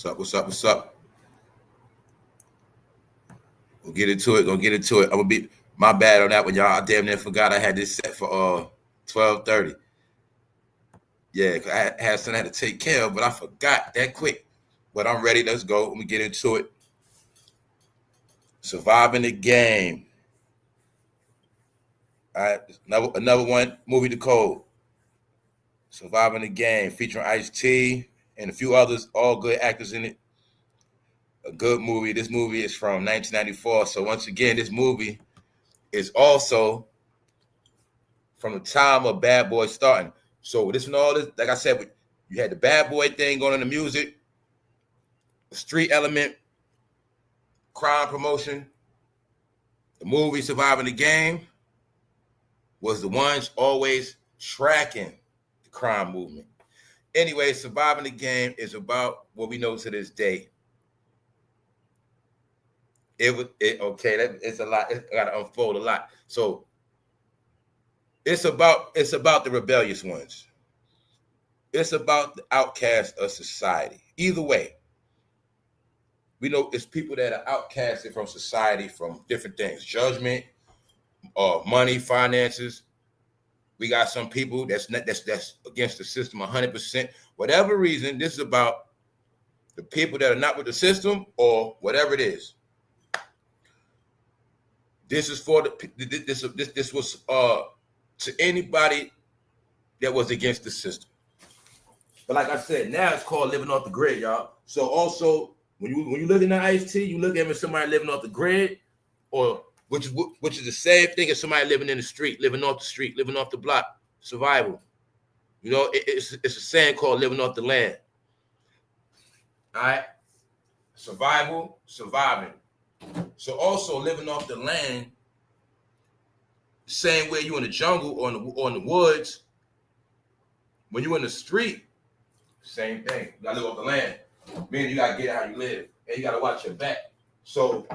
What's up? We'll get into it. Gonna get into it. I'm gonna be my bad on that one, y'all. I damn near forgot I had this set for 12:30. Yeah, 'cause I had something I had to take care of, but I forgot that quick. But I'm ready. Let's go. Let me get into it. Surviving the game. All right, another one. Movie DECODE. Surviving the game, featuring Ice-T and a few others. All good actors in it. A good movie. This movie is from 1994. So once again, this movie is also from the time of Bad Boy starting. So this and all this, like I said, you had the Bad Boy thing going on in the music, the street element, crime promotion. The movie Surviving the Game was the ones always tracking the crime movement. Anyway, Surviving the Game is about what we know to this day. It's a lot. It's got to unfold a lot. So it's about the rebellious ones. It's about the outcasts of society. Either way, we know it's people that are outcasted from society from different things, judgment, money, finances. We got some people that's against the system 100%. Whatever reason, this is about the people that are not with the system or whatever it is. This is for this was to anybody that was against the system. But like I said, now it's called living off the grid, y'all. So also when you look in the Ice-T, you look at it as somebody living off the grid, or which is the same thing as somebody living in the street, living off the street, living off the block, survival. You know, it's a saying called living off the land. All right, surviving. So also living off the land, same way you in the jungle or in the woods. When you in the street, same thing. You gotta live off the land. Meaning you gotta get how you live, and you gotta watch your back. So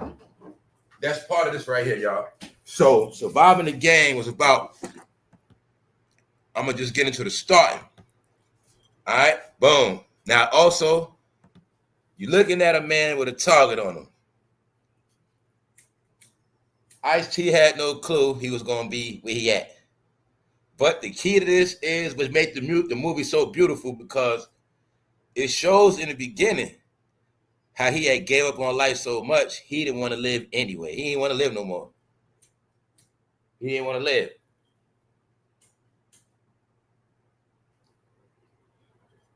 that's part of this right here, y'all. So Surviving the Game was about. I'm gonna just get into the starting. All right, boom. Now also, you're looking at a man with a target on him. Ice-T had no clue he was going to be where he at. But the key to this is what made the movie so beautiful, because it shows in the beginning how he had gave up on life so much, he didn't want to live anyway. He didn't want to live no more. He didn't want to live.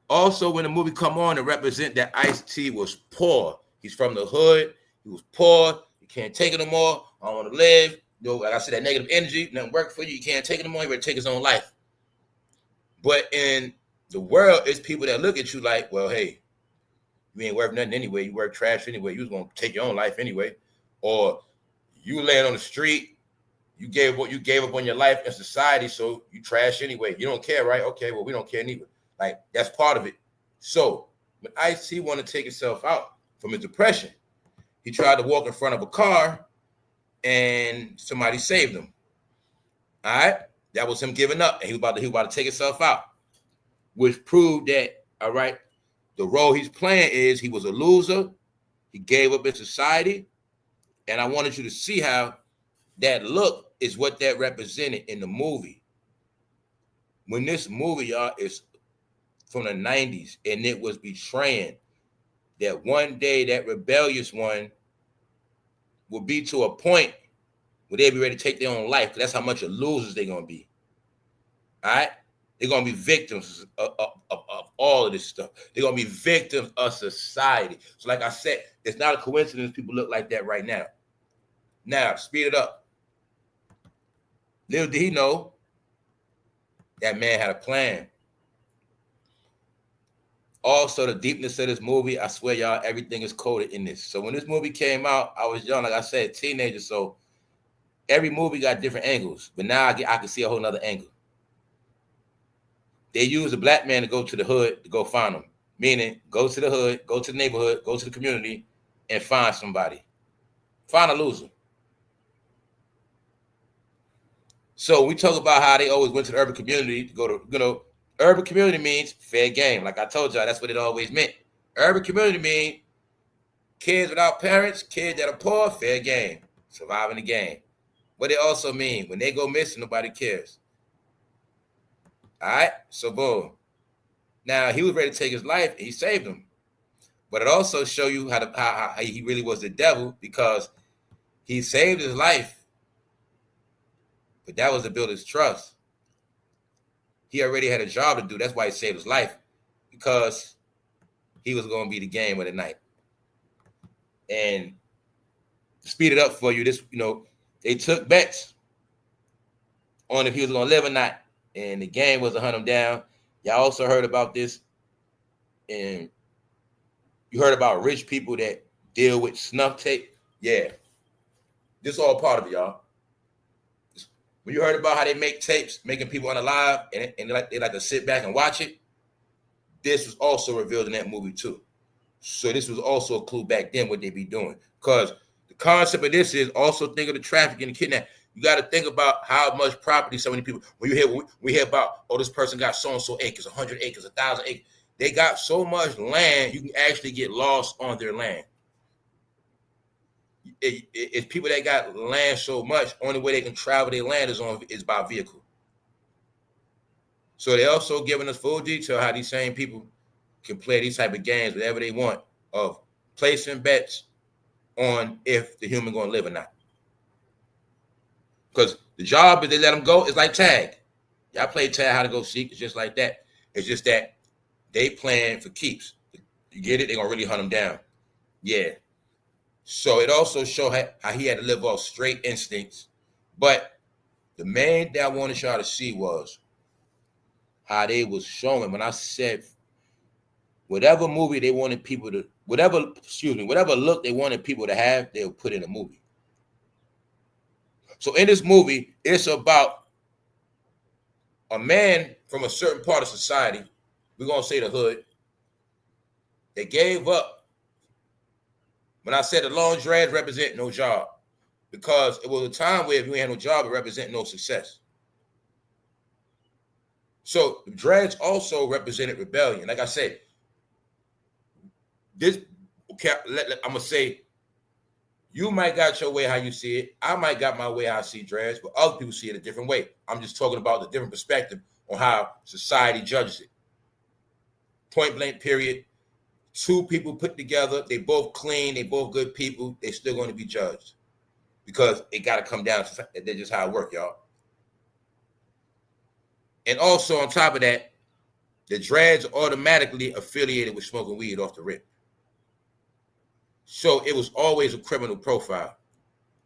Also, when the movie come on, to represent that Ice-T was poor. He's from the hood. He was poor. You can't take it no more. I don't want to live. You know, like I said, that negative energy, nothing work for you. You can't take it no more. He ready to take his own life. But in the world, it's people that look at you like, well, hey, you ain't worth nothing anyway. You work trash anyway. You was going to take your own life anyway. Or you laying on the street. You gave up on your life in society, so you trash anyway. You don't care, right? Okay, well, we don't care neither. Like, that's part of it. So when Ice-T wanted to take himself out from his depression, he tried to walk in front of a car, and somebody saved him. All right, that was him giving up, and he was about to take himself out, which proved that, all right, the role he's playing is he was a loser. He gave up in society, and I wanted you to see how that look is what that represented in the movie. When this movie, y'all, is from the 90s, and it was betraying that one day that rebellious one will be to a point where they'll be ready to take their own life, because that's how much of losers they're going to be. All right? They're going to be victims of all of this stuff. They're going to be victims of society. So like I said, it's not a coincidence people look like that right now. Now, speed it up. Little did he know that man had a plan. Also, the deepness of this movie, I swear, y'all, everything is coded in this. So when this movie came out, I was young, like I said, teenager. So every movie got different angles. But now I can see a whole nother angle. They use a black man to go to the hood to go find them. Meaning, go to the hood, go to the neighborhood, go to the community, and find somebody. Find a loser. So we talk about how they always went to the urban community to go to, urban community means fair game. Like I told y'all, that's what it always meant. Urban community mean kids without parents, kids that are poor, fair game, surviving the game. What it also mean, when they go missing, nobody cares. All right, so boom. Now he was ready to take his life, and he saved him. But it also show you how he really was the devil, because he saved his life, but that was to build his trust. He already had a job to do. That's why he saved his life, because he was going to be the game of the night. And to speed it up for you, this, they took bets on if he was going to live or not, and the game was to hunt him down. Y'all also heard about this, and you heard about rich people that deal with snuff tape. Yeah, this is all part of it, y'all. When you heard about how they make tapes, making people unalive, and they like to sit back and watch it, this was also revealed in that movie too. So this was also a clue back then what they be doing. Because the concept of this is also think of the trafficking and kidnapping. You got to think about how much property so many people, when we hear about, oh, this person got so-and-so acres, 100 acres, 1,000 acres. They got so much land, you can actually get lost on their land. It's people that got land so much, only way they can travel their land is by vehicle. So they also giving us full detail how these same people can play these type of games whenever they want, of placing bets on if the human going to live or not. Because the job, if they let them go, is like tag. Y'all play tag, how to go seek. It's just like that. It's just that they playing for keeps. You get it? They're going to really hunt them down. Yeah. So it also showed how he had to live off straight instincts. But the main thing I wanted y'all to see was how they was showing, when I said whatever movie they wanted people to, whatever look they wanted people to have, they'll put in a movie. So in this movie, it's about a man from a certain part of society, we're going to say the hood, that gave up. When I said the long dreads represent no job, because it was a time where if you ain't had no job, it represented no success. So the dreads also represented rebellion. Like I said, I'm going to say, you might got your way how you see it. I might got my way how I see dreads, but other people see it a different way. I'm just talking about the different perspective on how society judges it. Point blank period. Two people put together, they both clean, they both good people, they still going to be judged. Because it got to come down to that's just how it works, y'all. And also on top of that, the dreads are automatically affiliated with smoking weed off the rip. So it was always a criminal profile,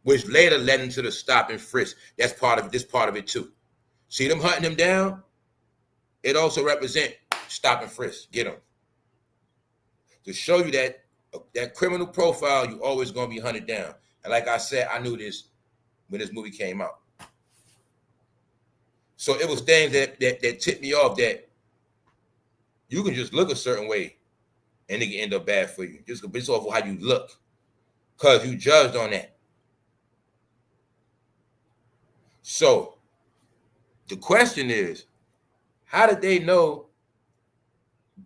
which later led into the stop and frisk. That's part of it too. See them hunting them down? It also represent stop and frisk, get them. To show you that criminal profile, you always gonna be hunted down. And like I said, I knew this when this movie came out. So it was things that tipped me off that you can just look a certain way and it can end up bad for you. Just based off of how you look. Because you judged on that. So the question is, how did they know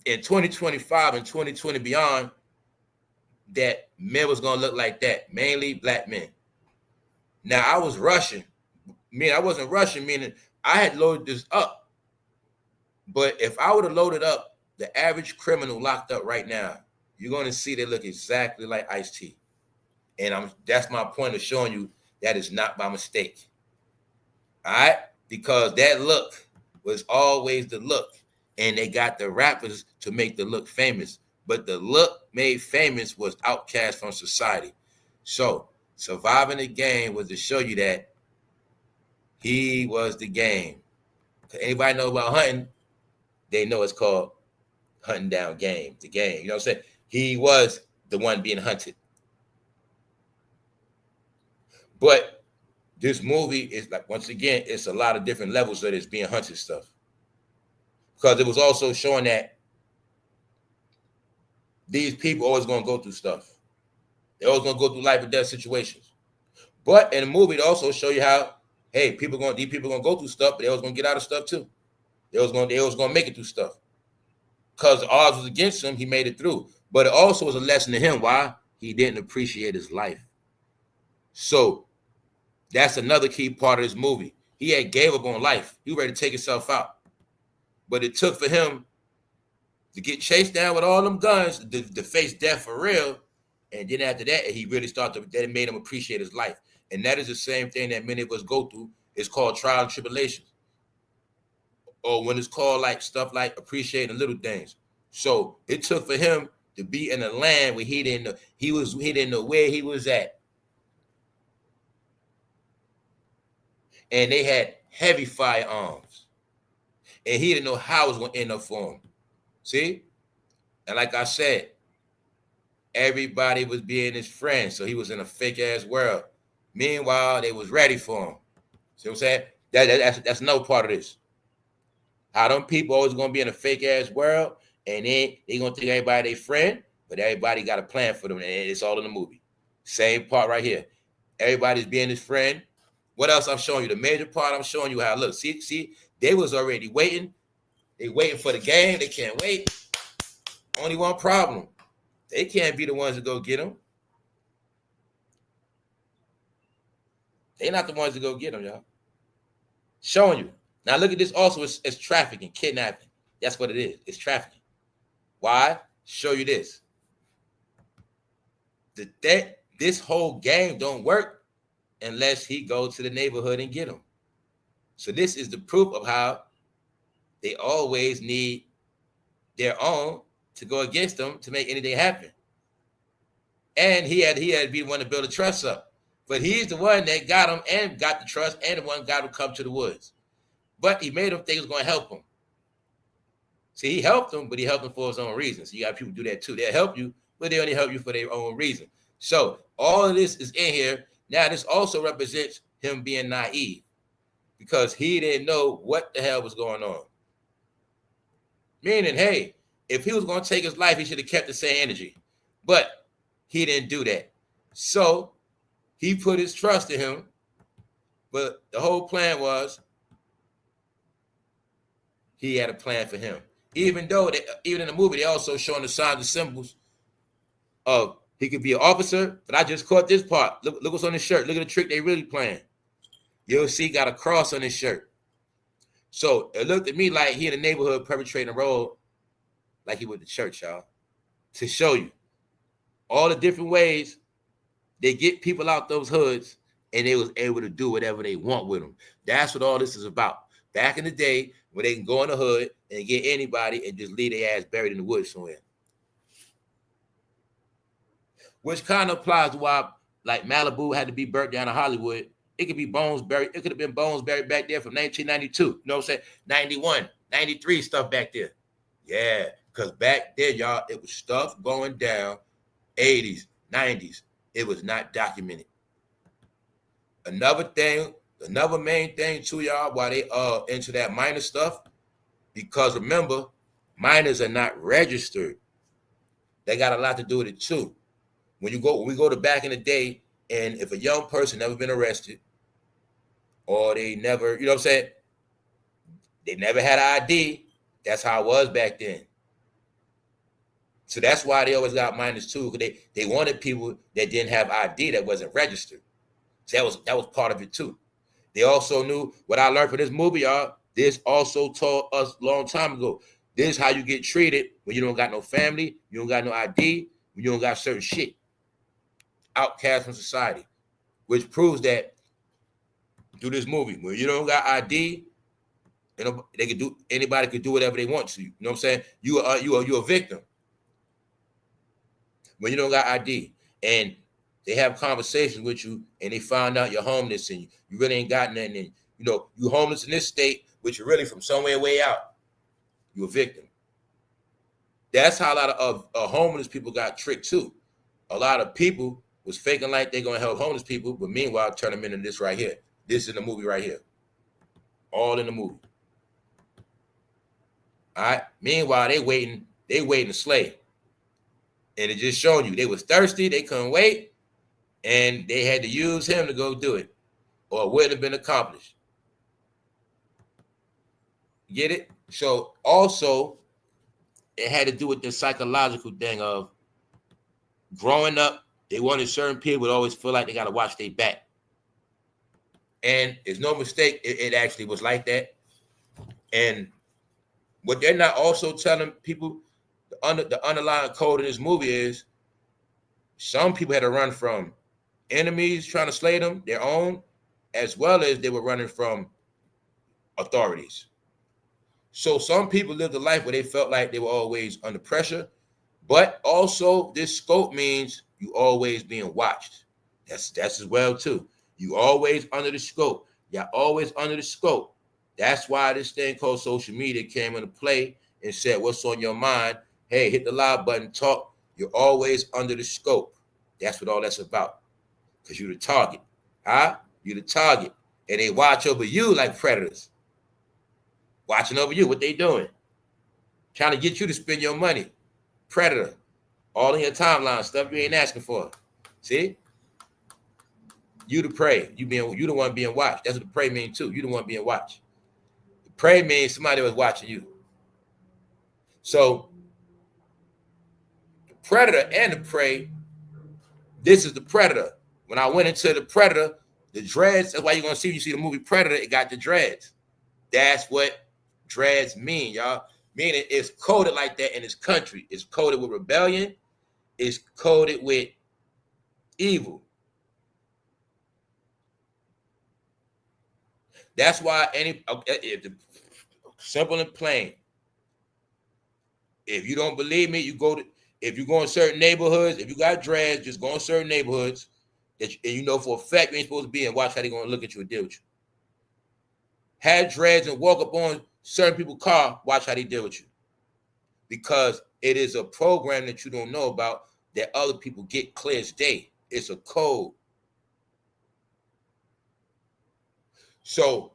in 2025 and 2020 beyond that men was going to look like that, mainly black men? Now, I was rushing. I wasn't rushing, meaning I had loaded this up. But if I would have loaded up the average criminal locked up right now, you're going to see they look exactly like Ice-T. And that's my point of showing you that is not by mistake. All right? Because that look was always the look. And they got the rappers to make the look famous. But the look made famous was outcast from society. So surviving the game was to show you that he was the game. Anybody know about hunting? They know it's called hunting down game, the game. You know what I'm saying? He was the one being hunted. But this movie is like, once again, it's a lot of different levels of this being hunted stuff. Because it was also showing that these people always going to go through stuff. They're always going to go through life or death situations. But in the movie, it also show you how, hey, these people going to go through stuff, but they always going to get out of stuff too. They always going to make it through stuff. because the odds was against him, he made it through. But it also was a lesson to him. Why? He didn't appreciate his life. So that's another key part of this movie. He had gave up on life. He was ready to take himself out. But it took for him to get chased down with all them guns, to face death for real. And then after that, he really started that it made him appreciate his life. And that is the same thing that many of us go through. It's called trial and tribulations. Or when it's called like stuff like appreciating little things. So it took for him to be in a land where he didn't know where he was at. And they had heavy firearms. And he didn't know how it was going to end up for him. See? And like I said, everybody was being his friend. So he was in a fake ass world. Meanwhile, they was ready for him. See what I'm saying? That's no part of this. How them people always going to be in a fake ass world, and then they going to think everybody their friend, but everybody got a plan for them, and it's all in the movie. Same part right here. Everybody's being his friend. What else I'm showing you? The major part I'm showing you how, look, see, they was already waiting. They waiting for the game. They can't wait. Only one problem. They can't be the ones to go get them. They not the ones to go get them, y'all. Showing you. Now look at this also. It's trafficking, kidnapping. That's what it is. It's trafficking. Why? Show you this. This whole game don't work unless he goes to the neighborhood and get them. So this is the proof of how they always need their own to go against them to make anything happen. And he had to be the one to build the trust up. But he's the one that got him and got the trust and the one got him come to the woods. But he made him think it was going to help him. See, he helped him, but he helped him for his own reasons. So you got people do that too. They'll help you, but they only help you for their own reason. So all of this is in here. Now, this also represents him being naive because he didn't know what the hell was going on. Meaning, hey, if he was going to take his life, he should have kept the same energy. But he didn't do that. So he put his trust in him. But the whole plan was he had a plan for him. Even though, even in the movie, they also showing the signs and symbols of he could be an officer, but I just caught this part. Look what's on his shirt. Look at the trick they really playing. You'll see got a cross on his shirt. So it looked at me like he in the neighborhood perpetrating a role like he went to church, y'all. To show you all the different ways they get people out those hoods and they was able to do whatever they want with them. That's what all this is about. Back in the day, when they can go in the hood and get anybody and just leave their ass buried in the woods somewhere. Which kind of applies to why, like Malibu had to be burnt down in Hollywood. It could be bones buried. It could have been bones buried back there from 1992. You know what I'm saying? 91, 93 stuff back there. Yeah, because back there, y'all, it was stuff going down 80s, 90s. It was not documented. Another main thing too, y'all, why they into that minor stuff, because remember, minors are not registered. They got a lot to do with it too. When we go to back in the day, and if a young person never been arrested, or they never, you know what I'm saying, they never had an ID, that's how it was back then. So that's why they always got minors too, because they wanted people that didn't have ID that wasn't registered. So that was part of it too. They also knew what I learned from this movie, y'all. This also taught us a long time ago. This is how you get treated when you don't got no family, you don't got no ID, when you don't got certain shit. Outcast from society, which proves that through this movie, when you don't got ID, anybody could do whatever they want to you. You know what I'm saying? You a victim when you don't got ID, and they have conversations with you, and they find out you're homeless and you really ain't got nothing, and you homeless in this state, but you're really from somewhere way out. You're a victim. That's how a lot of homeless people got tricked too. A lot of people was faking like they're gonna help homeless people, but meanwhile turn them into this right here. This is in the movie right here. All in the movie. All right. Meanwhile, they waiting to slay. And it just showing you they was thirsty, they couldn't wait, and they had to use him to go do it, or it wouldn't have been accomplished. Get it? So also, it had to do with the psychological thing of growing up. They wanted certain people would always feel like they got to watch their back. And it's no mistake, it actually was like that. And what they're not also telling people, the underlying code in this movie is some people had to run from enemies trying to slay them, their own, as well as they were running from authorities. So some people lived a life where they felt like they were always under pressure, but also this scope means you always being watched. That's as well too. You always under the scope. You're always under the scope. That's why this thing called social media came into play and said, what's on your mind? Hey, hit the live button, talk. You're always under the scope. That's what all that's about. Because you're the target. Huh? You're the target. And they watch over you like predators. Watching over you, what they doing? Trying to get you to spend your money. Predator. All in your timeline, stuff you ain't asking for. See? You the prey. You the one being watched. That's what the prey means too. You the one being watched. The prey means somebody was watching you. So the predator and the prey, this is the predator. When I went into the predator, the dreads, that's why you're gonna see when you see the movie Predator, it got the dreads. That's what dreads mean, y'all. Meaning it's coded like that in this country. It's coded with rebellion. It's coded with evil. That's why simple and plain. If you don't believe me, if you go in certain neighborhoods, if you got dreads, just go in certain neighborhoods and you know for a fact you ain't supposed to be in. Watch how they're gonna look at you and deal with you. Have dreads and walk up on certain people's car, watch how they deal with you. Because it is a program that you don't know about that other people get clear as day. It's a code. So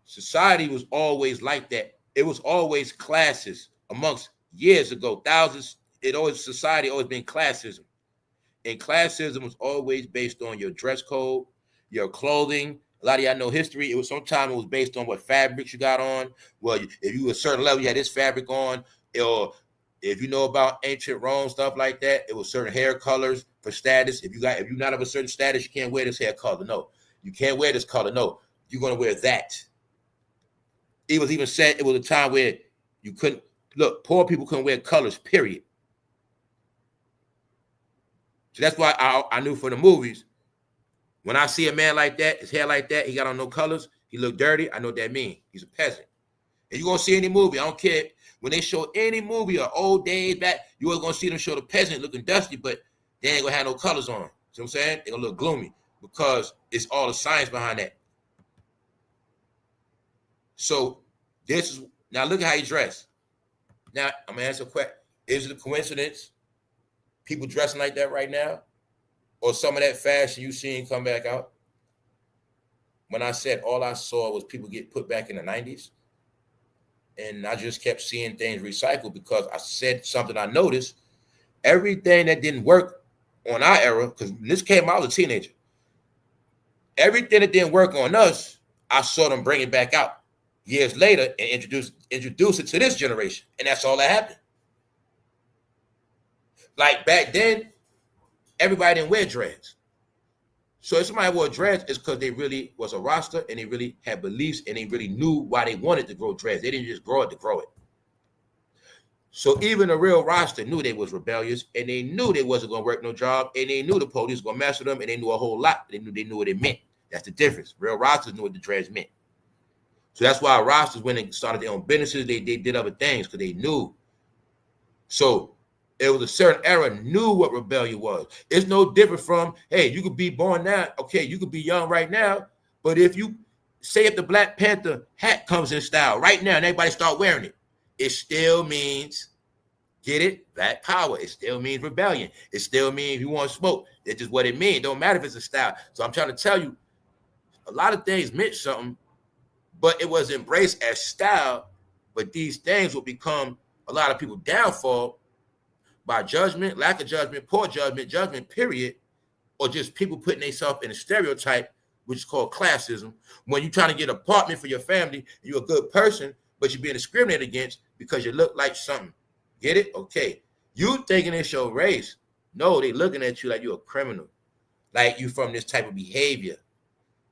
society was always like that. It was always classes amongst years ago, thousands. Society always been classism. And classism was always based on your dress code, your clothing. A lot of y'all know history. Sometimes it was based on what fabrics you got on. Well, if you were a certain level, you had this fabric on. Or if you know about ancient Rome, stuff like that, it was certain hair colors for status. If you're not of a certain status, you can't wear this hair color. No. You can't wear this color. No, you're going to wear that. It was even said it was a time where you couldn't, poor people couldn't wear colors, period. So that's why I knew for the movies, when I see a man like that, his hair like that, he got on no colors, he look dirty, I know what that means. He's a peasant. And you're going to see any movie, I don't care, when they show any movie or old days back, you are going to see them show the peasant looking dusty, but they ain't going to have no colors on. See what I'm saying? They're going to look gloomy. Because it's all the science behind that. So now look at how you dress. Now I'm gonna answer a question. Is it a coincidence people dressing like that right now? Or some of that fashion you seen come back out? When I said all I saw was people get put back in the 90s. And I just kept seeing things recycled because I said something I noticed. Everything that didn't work on our era, because this came out, I was a teenager. Everything that didn't work on us, I saw them bring it back out years later and introduce it to this generation. And that's all that happened. Like back then, everybody didn't wear dreads. So if somebody wore dreads, it's because they really was a roster and they really had beliefs and they really knew why they wanted to grow dreads. They didn't just grow it to grow it. So even a real roster knew they was rebellious and they knew they wasn't going to work no job and they knew the police was going to mess with them and they knew a whole lot. They knew what it meant. That's the difference. Real rosters knew what the dreads meant. So that's why rosters, when they started their own businesses, they did other things because they knew. So it was a certain era, knew what rebellion was. It's no different from, hey, you could be born now. Okay, you could be young right now. But if the Black Panther hat comes in style right now and everybody start wearing it, it still means, get it? Black power. It still means rebellion. It still means you want smoke. That's just what it means. It don't matter if it's a style. So I'm trying to tell you, a lot of things meant something, but it was embraced as style. But these things will become a lot of people's downfall by judgment, lack of judgment, poor judgment, period, or just people putting themselves in a stereotype, which is called classism. When you're trying to get an apartment for your family, you're a good person, but you're being discriminated against because you look like something. Get it? Okay. You thinking it's your race. No, they looking at you like you're a criminal. Like you from this type of behavior.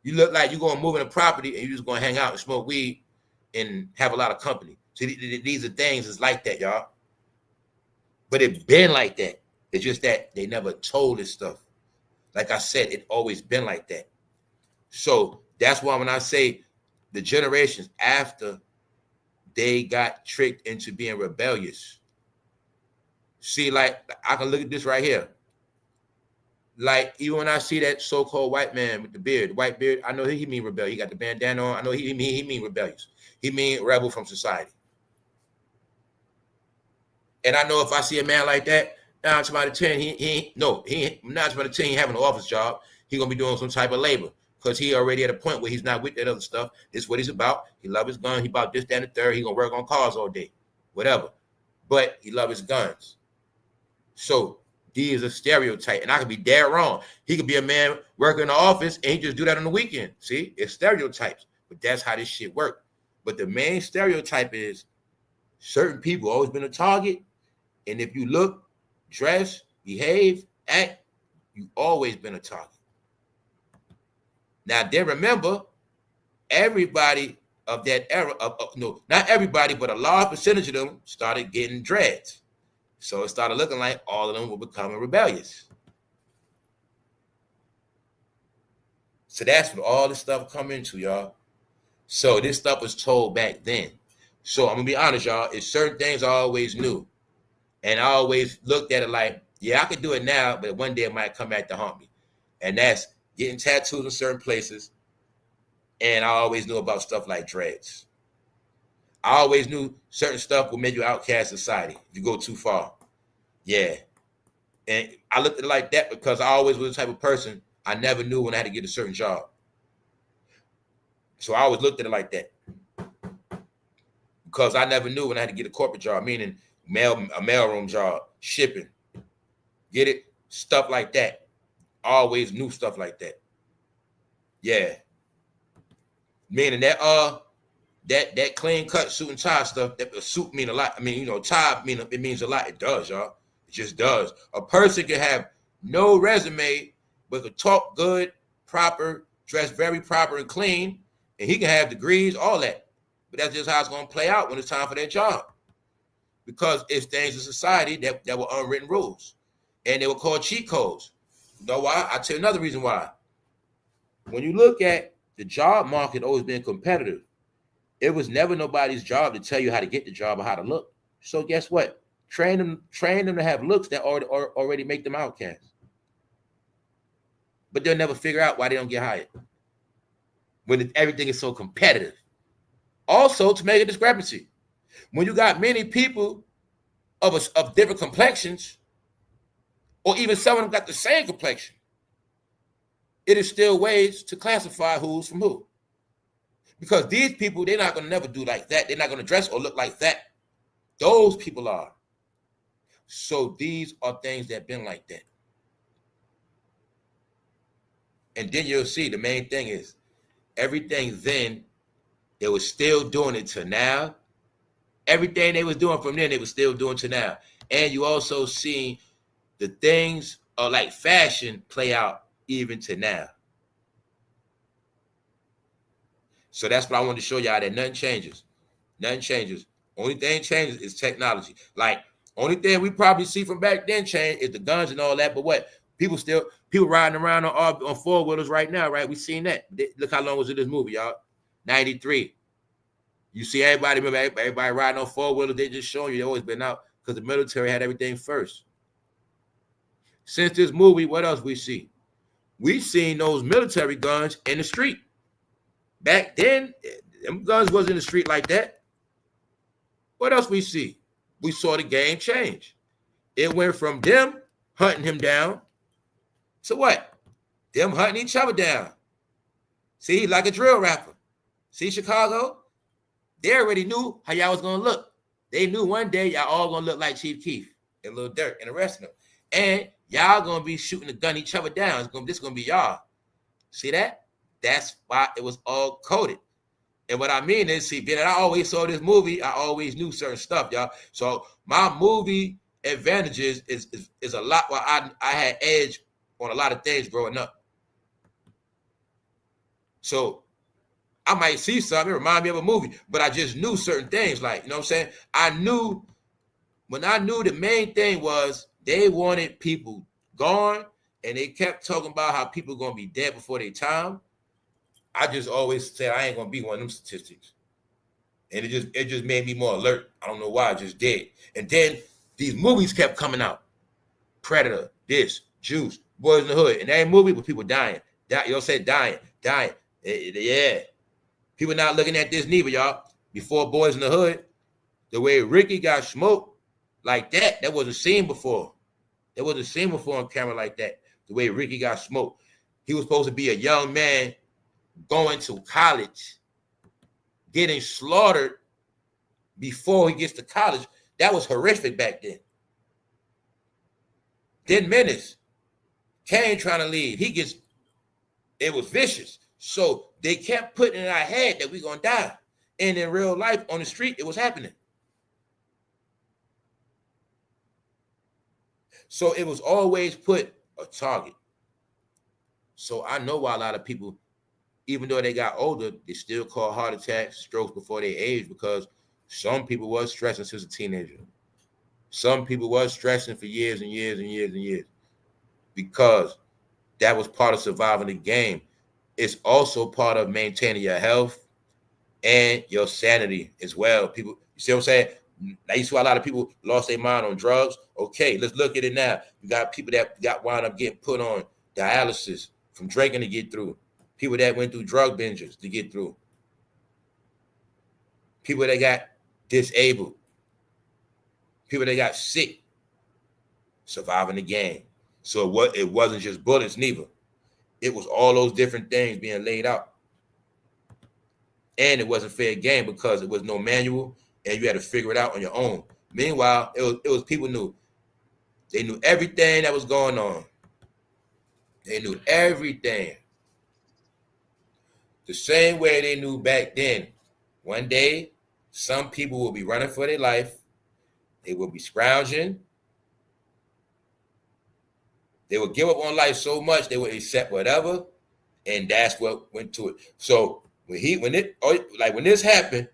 You look like you're going to move in a property and you're just going to hang out and smoke weed and have a lot of company. So these are things that's like that, y'all. But it's been like that. It's just that they never told this stuff. Like I said, it always been like that. So that's why when I say the generations after, they got tricked into being rebellious. See, like I can look at this right here. Like even when I see that so-called white man with the beard, white beard, I know he mean rebellious. He got the bandana on. I know he mean rebellious. He mean rebel from society. And I know if I see a man like that, 9 times out of 10, he 9 times out of 10, he having an office job. He gonna be doing some type of labor because he already at a point where he's not with that other stuff. This is what he's about. He love his gun. He about this, that, and the third. He gonna work on cars all day, whatever. But he love his guns. So D is a stereotype, and I could be dead wrong. He could be a man working in the office and he just do that on the weekend. See, it's stereotypes, but that's how this shit work. But the main stereotype is certain people always been a target, and if you look, dress, behave, act, you always been a target. Now, then remember, everybody of that era, no, not everybody, but a large percentage of them started getting dreads. So it started looking like all of them were becoming rebellious. So that's what all this stuff come into, y'all. So this stuff was told back then. So I'm going to be honest, y'all. It's certain things I always knew. And I always looked at it like, yeah, I could do it now, but one day it might come back to haunt me. And that's getting tattoos in certain places. And I always knew about stuff like dreads. I always knew certain stuff will make you outcast society if you go too far. Yeah. And I looked at it like that because I always was the type of person, I never knew when I had to get a certain job. So I always looked at it like that. Because I never knew when I had to get a corporate job, meaning a mailroom job, shipping. Get it? Stuff like that. I always knew stuff like that. Yeah. Meaning that that clean cut suit and tie stuff, that suit mean a lot. I mean, tie it means a lot. It does, y'all. It just does. A person can have no resume, but can talk good, proper, dress very proper and clean, and he can have degrees, all that. But that's just how it's going to play out when it's time for that job. Because it's things in society that were unwritten rules. And they were called cheat codes. You know why? I'll tell you another reason why. When you look at the job market always being competitive, it was never nobody's job to tell you how to get the job or how to look. So guess what? Train them to have looks that already make them outcasts. But they'll never figure out why they don't get hired when everything is so competitive. Also, to make a discrepancy, when you got many people of different complexions, or even some of them got the same complexion, it is still ways to classify who's from who. Because these people, they're not going to never do like that. They're not going to dress or look like that. Those people are. So these are things that have been like that. And then you'll see the main thing is everything then, they were still doing it to now. Everything they was doing from then, they were still doing to now. And you also see the things like fashion play out even to now. So that's what I wanted to show y'all, that nothing changes. Nothing changes. Only thing changes is technology. Like, only thing we probably see from back then change is the guns and all that. But what? People riding around on four-wheelers right now, right? We seen that. Look how long was it this movie, y'all? 93. You see everybody riding on four-wheelers. They just showing you they always been out because the military had everything first. Since this movie, what else we see? We seen those military guns in the street. Back then, them guns wasn't in the street like that. What else we see? We saw the game change. It went from them hunting him down to what? Them hunting each other down. See, like a drill rapper. See, Chicago? They already knew how y'all was going to look. They knew one day y'all all going to look like Chief Keef and Lil Durk and the rest of them. And y'all going to be shooting the gun each other down. This is going to be y'all. See that? That's why it was all coded. And what I mean is, see, being that I always saw this movie, I always knew certain stuff, y'all. So my movie advantages is a lot where I had edge on a lot of things growing up. So I might see something, it remind me of a movie, but I just knew certain things. Like, you know what I'm saying? I knew the main thing was they wanted people gone, and they kept talking about how people are going to be dead before their time. I just always said I ain't going to be one of them statistics. And it just made me more alert. I don't know why, I just did. And then these movies kept coming out. Predator, this, Juice, Boys in the Hood. And that movie was people dying. Y'all said dying. Yeah. People not looking at this neither, y'all. Before Boys in the Hood, the way Ricky got smoked like that wasn't seen before. That wasn't seen before on camera like that. The way Ricky got smoked. He was supposed to be a young man going to college, getting slaughtered before he gets to college. That was horrific back then. Then Menace, Kane trying to leave. It was vicious. So they kept putting in our head that we're going to die. And in real life, on the street, it was happening. So it was always put a target. So I know why a lot of people, even though they got older, they still call heart attacks, strokes before they age, because some people was stressing since a teenager. Some people was stressing for years and years and years and years, because that was part of surviving the game. It's also part of maintaining your health and your sanity as well. People, you see what I'm saying? I used to see a lot of people lost their mind on drugs. Okay, let's look at it now. You got people that got wound up getting put on dialysis from drinking to get through. People that went through drug binges to get through. People that got disabled. People that got sick. Surviving the game. So it wasn't just bullets neither. It was all those different things being laid out. And it wasn't fair game because it was no manual and you had to figure it out on your own. Meanwhile, it was people knew. They knew everything that was going on. They knew everything. The same way they knew back then. One day, some people will be running for their life. They will be scrounging. They would give up on life so much they would accept whatever, and that's what went to it. So when this happened,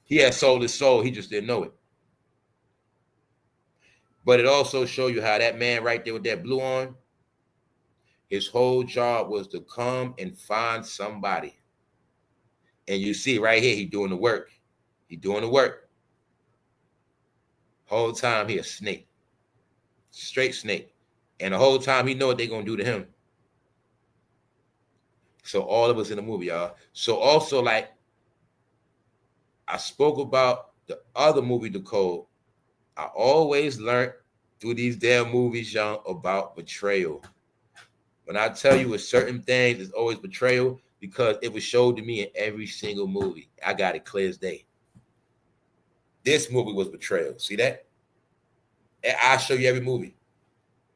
he had sold his soul. He just didn't know it. But it also showed you how that man right there with that blue on, his whole job was to come and find somebody. And you see right here, he doing the work. He doing the work. Whole time he a snake. Straight snake. And the whole time he know what they're going to do to him. So all of us in the movie, y'all. So also, like, I spoke about the other movie, DECODE. I always learned through these damn movies, y'all, about betrayal. When I tell you with certain things, it's always betrayal because it was showed to me in every single movie. I got it clear as day. This movie was betrayal. See that? And I'll show you every movie.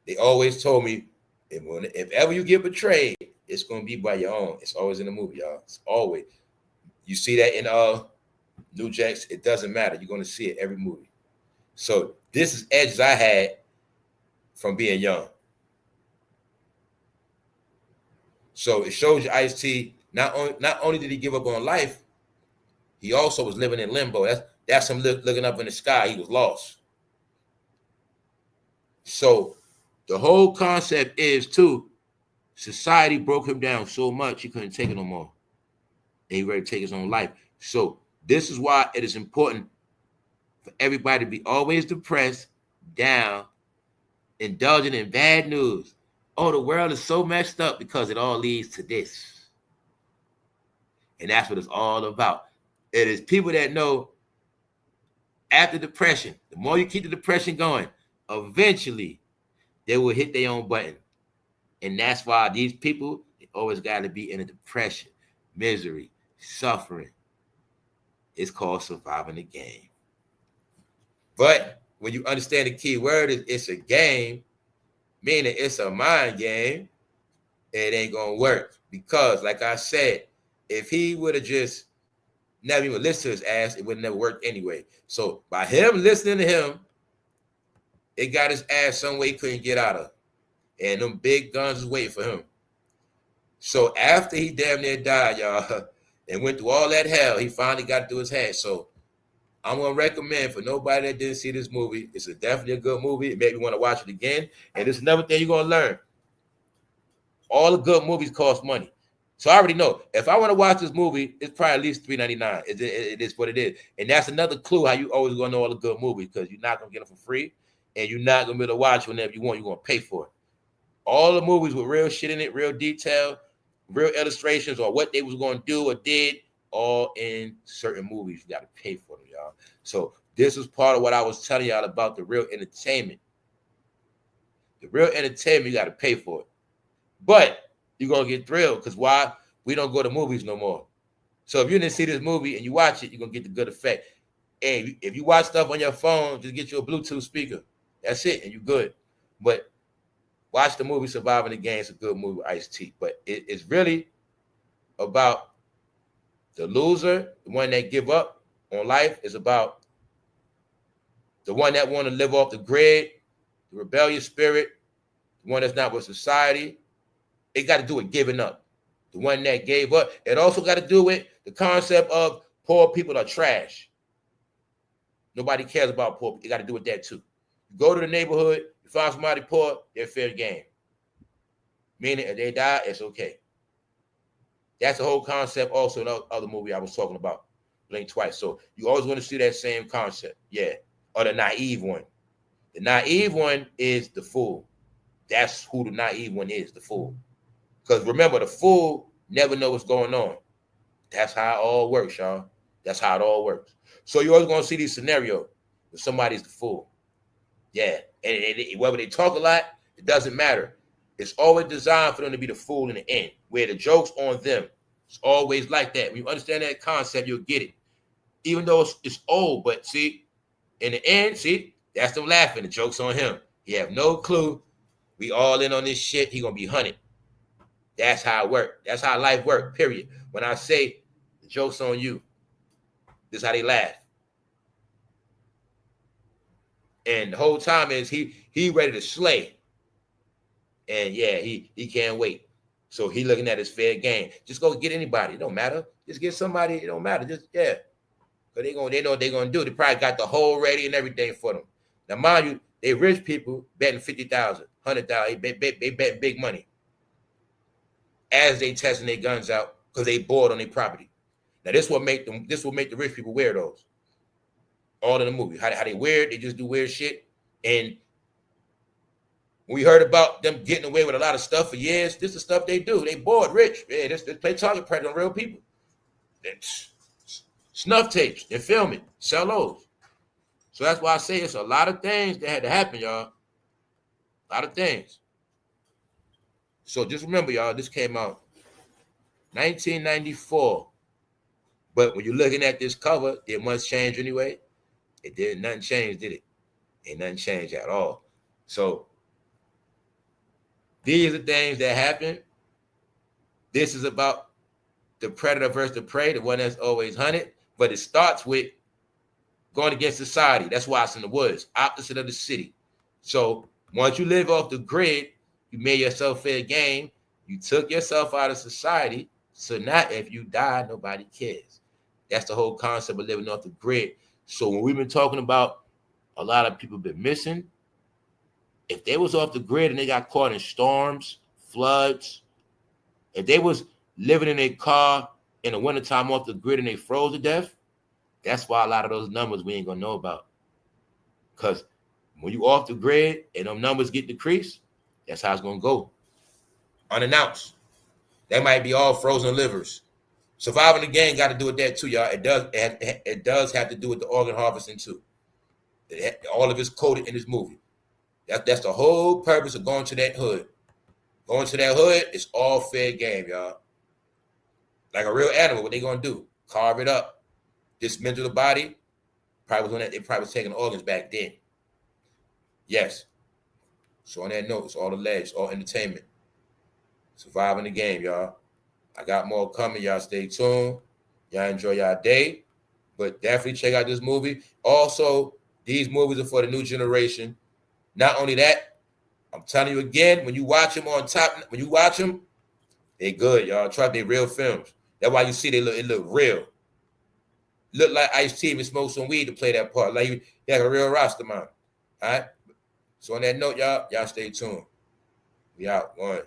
They always told me, if ever you get betrayed, it's going to be by your own. It's always in the movie, y'all. It's always. You see that in New Jacks, it doesn't matter. You're going to see it every movie. So this is edges I had from being young. So it shows you Ice-T, not only did he give up on life, he also was living in limbo. That's him looking up in the sky. He was lost. So the whole concept is, too, society broke him down so much he couldn't take it no more. And he ready to take his own life. So this is why it is important for everybody to be always depressed, down, indulging in bad news. Oh, the world is so messed up because it all leads to this. And that's what it's all about. It is people that know after depression, the more you keep the depression going, eventually they will hit their own button. And that's why these people, they always got to be in a depression, misery, suffering. It's called surviving the game. But when you understand the key word is it's a game, meaning it's a mind game, it ain't going to work. Because, like I said, If he would have just never even listened to his ass, it would have never worked anyway. So by him listening to him, it got his ass some way he couldn't get out of. And them big guns was waiting for him. So after he damn near died, y'all, and went through all that hell, he finally got through his head. So I'm gonna recommend for nobody that didn't see this movie. It's definitely a good movie. It made me want to watch it again. And it's another thing you're gonna learn. All the good movies cost money. So I already know if I want to watch this movie, it's probably at least $3.99. It is what it is. And that's another clue how you always gonna know all the good movies, because you're not gonna get them for free, and you're not gonna be able to watch whenever you want. You're gonna pay for it. All the movies with real shit in it, real detail, real illustrations, or what they was gonna do or did, all in certain movies. You gotta pay for them, y'all. So this is part of what I was telling y'all about the real entertainment. The real entertainment, you gotta pay for it. But you're going to get thrilled, because why? We don't go to movies no more. So if you didn't see this movie and you watch it, you're going to get the good effect. And if you watch stuff on your phone, just get you a Bluetooth speaker. That's it, and you're good. But watch the movie Surviving the Game. It's a good movie with Ice-T. But it's really about the loser, the one that give up on life. It's about the one that want to live off the grid, the rebellious spirit, the one that's not with society. It got to do with giving up. The one that gave up. It also got to do with the concept of poor people are trash. Nobody cares about poor people. It got to do with that too. You go to the neighborhood, you find somebody poor, they're fair game. Meaning if they die, it's okay. That's the whole concept also in the other movie I was talking about. Blink Twice. So you always want to see that same concept. Yeah. Or the naive one. The naive one is the fool. That's who the naive one is, the fool. Because remember, the fool never know what's going on. That's how it all works, y'all. That's how it all works. So you're always going to see these scenarios where somebody's the fool. Yeah. And whether they talk a lot, it doesn't matter. It's always designed for them to be the fool in the end, where the joke's on them. It's always like that. When you understand that concept, you'll get it. Even though it's old, but see, in the end, see, that's them laughing. The joke's on him. He have no clue. We all in on this shit. He going to be hunted. That's how it works. That's how life works, period. When I say the joke's on you, this is how they laugh. And the whole time is he ready to slay. And yeah, he can't wait. So he looking at his fair game. Just go get anybody. It don't matter. Just get somebody. It don't matter. Just, yeah. But they know what they're going to do. They probably got the whole ready and everything for them. Now, mind you, they rich people betting 50,000, 100,000. They bet big money as they testing their guns out because they bored on their property. Now this will make the rich people weirdos. All in the movie. How they weird, they just do weird shit. And we heard about them getting away with a lot of stuff for years. This is stuff they do. They bored rich. Yeah, they play target practice on real people. Snuff tapes, they film it, sell those. So that's why I say it's a lot of things that had to happen, y'all. A lot of things. So just remember, y'all, this came out 1994. But when you're looking at this cover, it must change anyway. It didn't. Nothing changed, did it? Ain't nothing changed at all. So these are things that happen. This is about the predator versus the prey, the one that's always hunted. But it starts with going against society. That's why it's in the woods, opposite of the city. So once you live off the grid, you made yourself fair game. You took yourself out of society. So now if you die, nobody cares. That's the whole concept of living off the grid. So when we've been talking about a lot of people been missing, if they was off the grid and they got caught in storms, floods, if they was living in a car in the wintertime off the grid and they froze to death, that's why a lot of those numbers we ain't gonna know about. Because when you off the grid and them numbers get decreased, that's how it's gonna go. Unannounced. That might be all frozen livers. Surviving the Game got to do with that too, y'all. It does have to do with the organ harvesting too. All of it's coded in this movie. That's the whole purpose of going to that hood. Going to that hood is all fair game, y'all. Like a real animal, what they gonna do? Carve it up, dismantle the body. They probably was taking organs back then. Yes. So on that note, it's all alleged, all entertainment. Surviving the Game, y'all. I got more coming. Y'all stay tuned. Y'all enjoy y'all day. But definitely check out this movie. Also, these movies are for the new generation. Not only that, I'm telling you again, when you watch them on top, when you watch them, they good, y'all. Trust me, real films. That's why you see it look real. Look like Ice-T even smoked some weed to play that part. Like he had a real roster man. All right. So on that note, y'all stay tuned. We out. One.